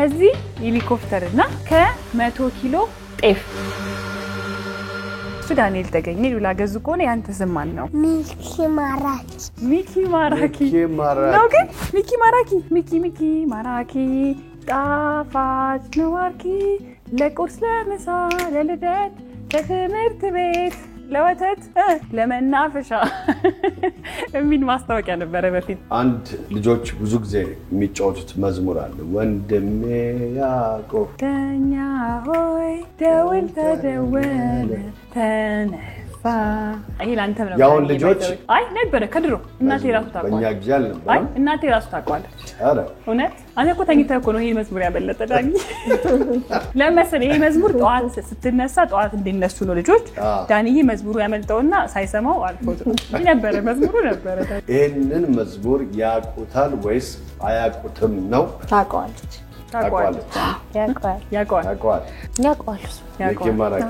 ከዚህ ሄሊኮፕተርና ከ100 ኪሎ ጤፍ ዳንኤል ተገኘ ሉላ ገዙ ኮኔ ያንተ ስም ማን ነው ሚኪ ማራኪ ነው ግን ሚኪ ማራኪ ጣፋጭ ነው አርኪ ለቁርስ ለምሳ ለልደት ለትምህርት ቤት ለወተት ለመናፈሻ እሚን ማስታወቂያ ነበር በፊት አንድ ልጆች ብዙ ጊዜ የሚጫወቱት መዝሙር አለ ወንድሜ ያዕቆብ ተኛ ሆይ ደውል ተደወለ ተነሳ አይ ላንተም ነው ያውን ልጆች አይ ነበር ከድሮ እናቴ ራሱ ታቋል በእኛ ጊዜ አልነበረም አይ እናቴ ራሱ ታቋለች አረ እውነት አንተ እኮ ተኝተህ እኮ ነው ይሄ መዝሙር ያበለጠ ዳኒ ለምሳሌ ይሄ መዝሙር ጧት ስትነሳ ጧት እንዲነሱ ነው ልጆች ዳኒዬ መዝሙሩ ያመልጠውና ሳይሰማው አልፎት ነበር መዝሙሩ ነበር ይሄንን መዝሙር ያቁታል ወይስ አያቁትም ነው ታቋለች ያቋል ይከማራክ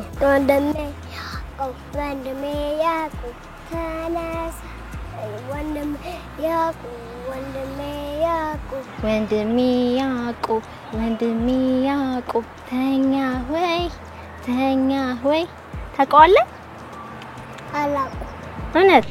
ወንድሜ ያዕቆብ ተነሳ ወንድሜ ያዕቆብ ተኛ ሆይ ታውቀዋለህ አላውቅም እውነት